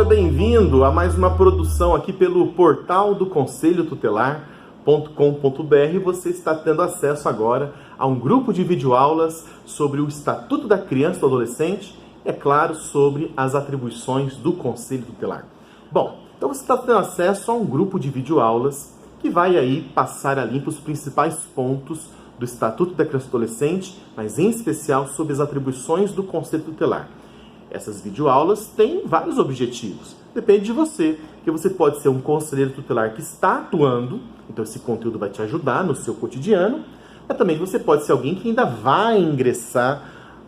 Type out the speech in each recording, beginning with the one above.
bem-vindo a mais uma produção aqui pelo portal do Conselho Tutelar.com.br. Você está tendo acesso agora a um grupo de videoaulas sobre o Estatuto da Criança e do Adolescente e, é claro, sobre as atribuições do Conselho Tutelar. Bom, então você está tendo acesso a um grupo de videoaulas que vai aí passar a limpo os principais pontos do Estatuto da Criança e do Adolescente, mas em especial sobre as atribuições do Conselho Tutelar. Essas videoaulas têm vários objetivos. Depende de você, que você pode ser um conselheiro tutelar que está atuando, então esse conteúdo vai te ajudar no seu cotidiano, mas também você pode ser alguém que ainda vai ingressar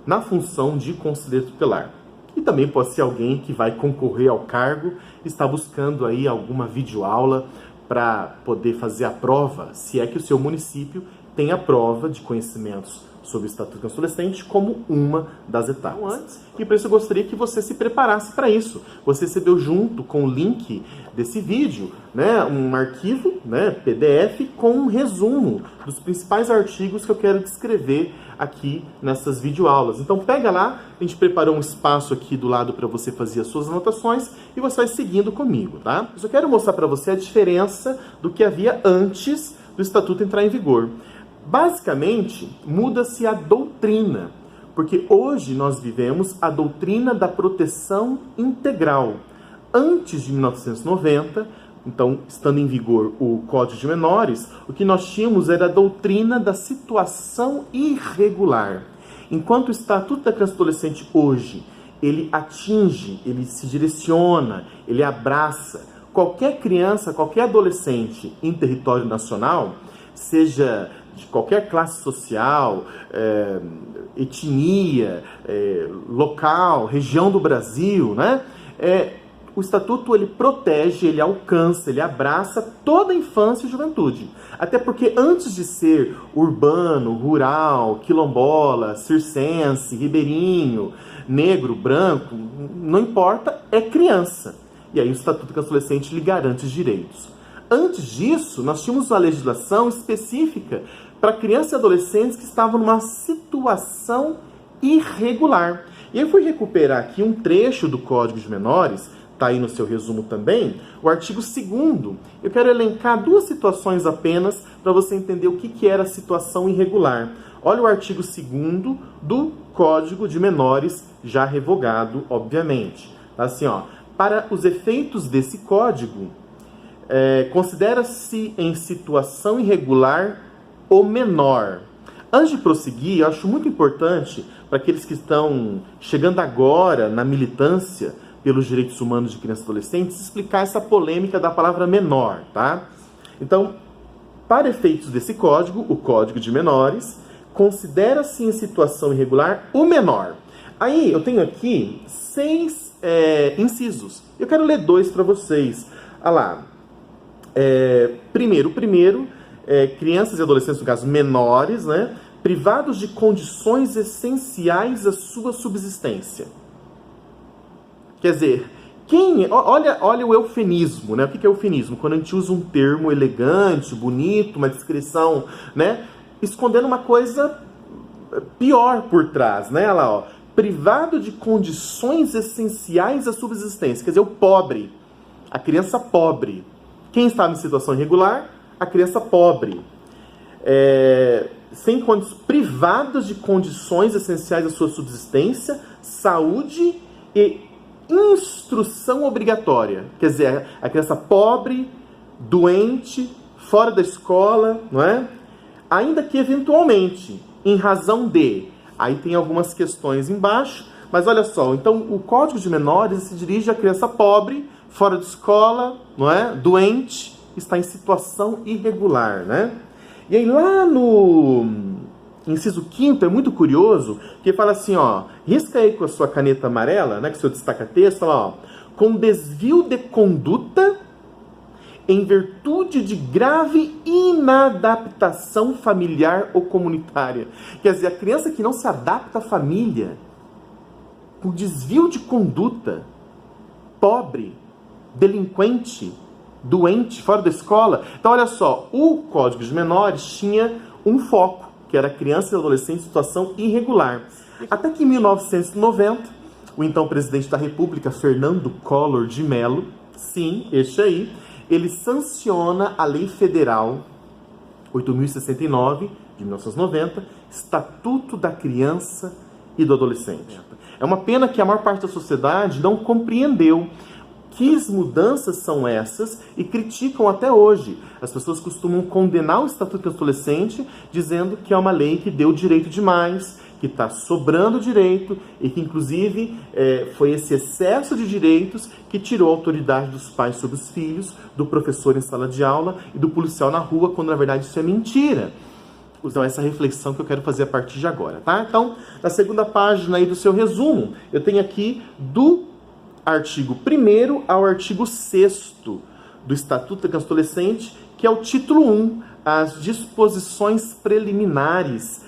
na função de conselheiro tutelar. E também pode ser alguém que vai concorrer ao cargo e está buscando aí alguma videoaula para poder fazer a prova, se é que o seu município tem a prova de conhecimentos sobre o Estatuto da Criança e do Adolescente como uma das etapas. E por isso eu gostaria que você se preparasse para isso. Você recebeu junto com o link desse vídeo, um arquivo, PDF, com um resumo dos principais artigos que eu quero descrever aqui nessas videoaulas. Então pega lá, a gente preparou um espaço aqui do lado para você fazer as suas anotações e você vai seguindo comigo, tá? Eu só quero mostrar para você a diferença do que havia antes do Estatuto entrar em vigor. Basicamente, muda-se a doutrina, porque hoje nós vivemos a doutrina da proteção integral. Antes de 1990, então, estando em vigor o Código de Menores, o que nós tínhamos era a doutrina da situação irregular. Enquanto o Estatuto da Criança e do Adolescente hoje, ele atinge, ele se direciona, ele abraça qualquer criança, qualquer adolescente em território nacional, seja de qualquer classe social, etnia, local, região do Brasil, o Estatuto ele protege, ele alcança, ele abraça toda a infância e juventude. Até porque antes de ser urbano, rural, quilombola, circense, ribeirinho, negro, branco, não importa, é criança. E aí o Estatuto da Criança e do Adolescente lhe garante os direitos. Antes disso, nós tínhamos uma legislação específica para crianças e adolescentes que estavam numa situação irregular. E eu fui recuperar aqui um trecho do Código de Menores, está aí no seu resumo também, o artigo 2º. Eu quero elencar duas situações apenas para você entender o que era a situação irregular. Olha o artigo 2º do Código de Menores, já revogado, obviamente. Tá assim, para os efeitos desse código, considera-se em situação irregular o menor. Antes de prosseguir, eu acho muito importante para aqueles que estão chegando agora na militância pelos direitos humanos de crianças e adolescentes, explicar essa polêmica da palavra menor, tá? Então, para efeitos desse código, o Código de Menores, considera-se em situação irregular o menor. Aí, eu tenho aqui 6 incisos. Eu quero ler 2 para vocês. Olha lá. Primeiro, crianças e adolescentes, no caso menores, privados de condições essenciais à sua subsistência. Quer dizer, olha o eufemismo, O que é eufemismo? Quando a gente usa um termo elegante, bonito, uma descrição, escondendo uma coisa pior por trás, Olha lá, privado de condições essenciais à subsistência. Quer dizer, o pobre, a criança pobre. Quem estava em situação irregular? A criança pobre. Privados de condições essenciais à sua subsistência, saúde e instrução obrigatória. Quer dizer, a criança pobre, doente, fora da escola, ainda que eventualmente, em razão de... Aí tem algumas questões embaixo, mas olha só, então o Código de Menores se dirige à criança pobre, fora de escola, doente, está em situação irregular, E aí lá no inciso 5º é muito curioso, que fala assim, risca aí com a sua caneta amarela, que o seu destaca-texto, fala, com desvio de conduta em virtude de grave inadaptação familiar ou comunitária. Quer dizer, a criança que não se adapta à família, com desvio de conduta, pobre, delinquente, doente, fora da escola. Então, olha só, o Código de Menores tinha um foco, que era criança e adolescente em situação irregular. Até que em 1990, o então presidente da República, Fernando Collor de Mello, sim, este aí, ele sanciona a Lei Federal 8.069, de 1990, Estatuto da Criança e do Adolescente. É uma pena que a maior parte da sociedade não compreendeu que mudanças são essas e criticam até hoje. As pessoas costumam condenar o Estatuto do Adolescente dizendo que é uma lei que deu direito demais, que está sobrando direito e que, inclusive, foi esse excesso de direitos que tirou a autoridade dos pais sobre os filhos, do professor em sala de aula e do policial na rua, quando, na verdade, isso é mentira. Então, essa reflexão que eu quero fazer a partir de agora, tá? Então, na segunda página aí do seu resumo, eu tenho aqui do artigo 1º ao artigo 6º do Estatuto da Criança e Adolescente, que é o título 1, as disposições preliminares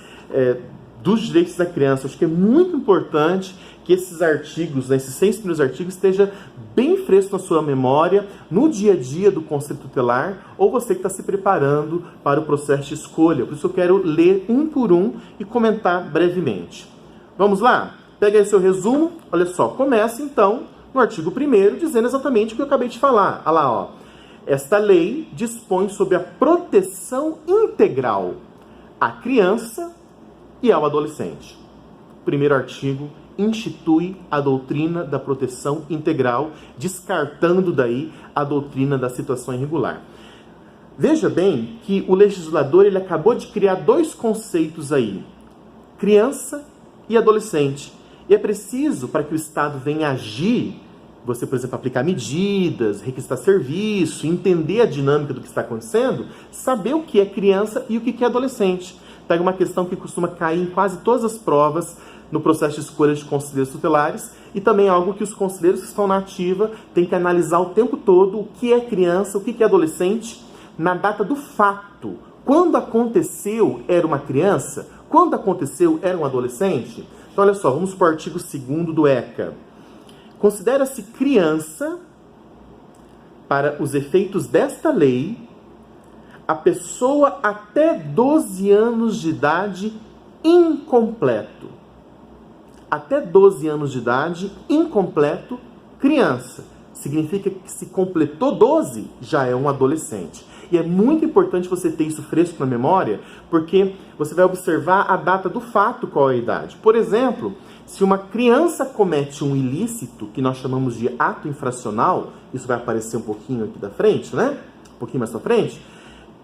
dos direitos da criança. Acho que é muito importante que esses artigos, esses 6 primeiros artigos, esteja bem fresco na sua memória, no dia a dia do Conselho Tutelar, ou você que está se preparando para o processo de escolha. Por isso eu quero ler um por um e comentar brevemente. Vamos lá? Pega aí seu resumo. Olha só, começa então no artigo 1º, dizendo exatamente o que eu acabei de falar. Olha lá, ó. Esta lei dispõe sobre a proteção integral à criança e ao adolescente. Primeiro artigo institui a doutrina da proteção integral, descartando daí a doutrina da situação irregular. Veja bem que o legislador ele acabou de criar 2 conceitos aí, criança e adolescente. E é preciso, para que o Estado venha agir, você, por exemplo, aplicar medidas, requisitar serviço, entender a dinâmica do que está acontecendo, saber o que é criança e o que é adolescente. Pega uma questão que costuma cair em quase todas as provas no processo de escolha de conselheiros tutelares e também algo que os conselheiros que estão na ativa têm que analisar o tempo todo o que é criança, o que é adolescente, na data do fato. Quando aconteceu, era uma criança? Quando aconteceu, era um adolescente? Então, olha só, vamos para o artigo 2º do ECA. Considera-se criança, para os efeitos desta lei, a pessoa até 12 anos de idade incompleto. Até 12 anos de idade, incompleto, criança. Significa que se completou 12, já é um adolescente. E é muito importante você ter isso fresco na memória, porque você vai observar a data do fato, qual é a idade. Por exemplo, se uma criança comete um ilícito, que nós chamamos de ato infracional, isso vai aparecer um pouquinho aqui da frente, né? Um pouquinho mais pra frente.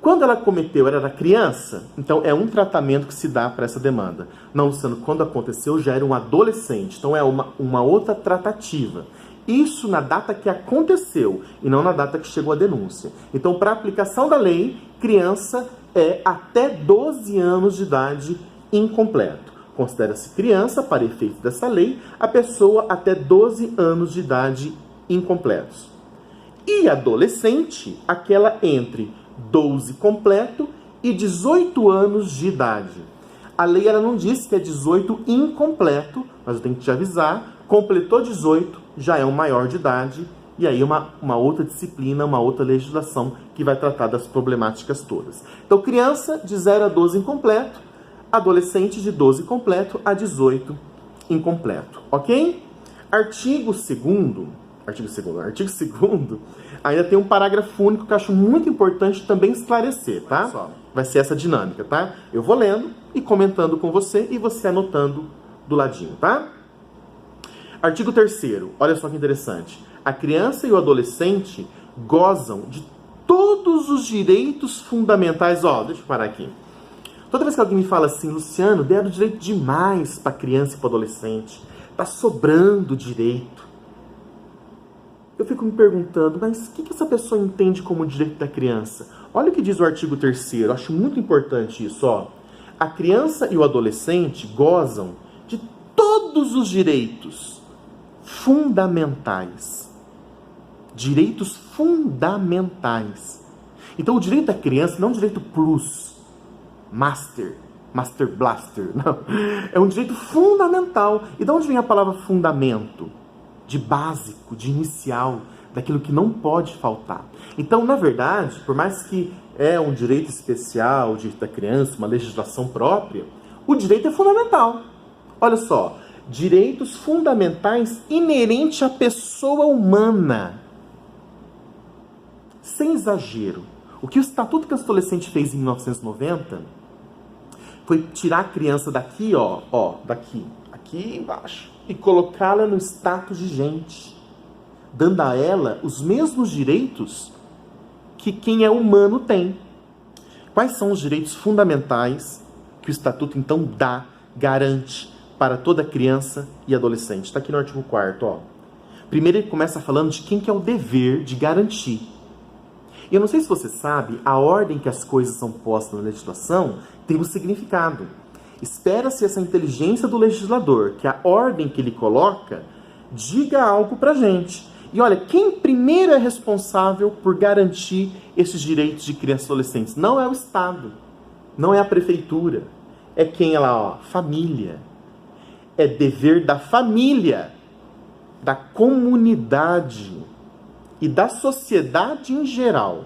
Quando ela cometeu, ela era criança, então é um tratamento que se dá para essa demanda. Não sendo quando aconteceu, já era um adolescente, então é uma outra tratativa. Isso na data que aconteceu e não na data que chegou a denúncia. Então, para aplicação da lei, criança é até 12 anos de idade incompleto. Considera-se criança, para efeito dessa lei, a pessoa até 12 anos de idade incompletos. E adolescente, aquela entre 12 completo e 18 anos de idade. A lei ela não diz que é 18 incompleto, mas eu tenho que te avisar, completou 18, já é um maior de idade, e aí uma outra disciplina, uma outra legislação que vai tratar das problemáticas todas. Então, criança de 0 a 12 incompleto, adolescente de 12 completo a 18 incompleto, ok? Artigo 2º, ainda tem um parágrafo único que eu acho muito importante também esclarecer, tá? Vai ser essa dinâmica, tá? Eu vou lendo e comentando com você e você anotando do ladinho, tá? Artigo 3º, olha só que interessante. A criança e o adolescente gozam de todos os direitos fundamentais. Ó, deixa eu parar aqui. Toda vez que alguém me fala assim, Luciano, deram direito demais para a criança e para o adolescente. Tá sobrando direito. Eu fico me perguntando, mas o que essa pessoa entende como direito da criança? Olha o que diz o artigo 3º, acho muito importante isso, ó. A criança e o adolescente gozam de todos os direitos fundamentais. Direitos fundamentais. Então o direito da criança não é um direito plus, master blaster, não. É um direito fundamental. E de onde vem a palavra fundamento? De básico, de inicial, daquilo que não pode faltar. Então, na verdade, por mais que é um direito especial, o direito da criança, uma legislação própria, o direito é fundamental. Olha só, direitos fundamentais inerentes à pessoa humana. Sem exagero. O que o Estatuto da Criança e do Adolescente fez em 1990 foi tirar a criança daqui, aqui embaixo, e colocá-la no status de gente, dando a ela os mesmos direitos que quem é humano tem. Quais são os direitos fundamentais que o Estatuto, então, garante para toda criança e adolescente? Está aqui no artigo 4º. Primeiro ele começa falando de quem que é o dever de garantir. E eu não sei se você sabe, a ordem que as coisas são postas na legislação tem um significado. Espera-se essa inteligência do legislador, que a ordem que ele coloca diga algo pra gente. E olha, quem primeiro é responsável por garantir esses direitos de crianças e adolescentes? Não é o Estado, não é a prefeitura, é quem é lá, família. É dever da família, da comunidade e da sociedade em geral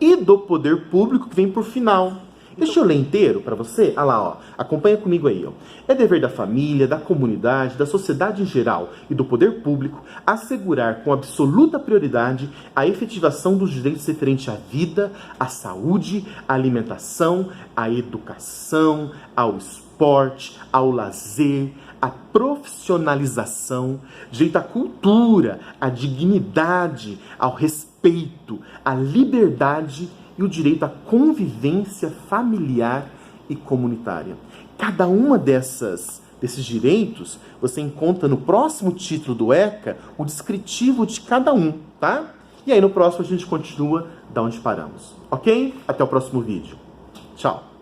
e do poder público que vem por final. Deixa eu ler inteiro para você. Olha lá, acompanha comigo aí. É dever da família, da comunidade, da sociedade em geral e do poder público assegurar com absoluta prioridade a efetivação dos direitos referentes à vida, à saúde, à alimentação, à educação, ao esporte, ao lazer, à profissionalização, direito à cultura, à dignidade, ao respeito, à liberdade e o direito à convivência familiar e comunitária. Cada uma desses direitos, você encontra no próximo título do ECA o descritivo de cada um, tá? E aí no próximo a gente continua da onde paramos, ok? Até o próximo vídeo. Tchau!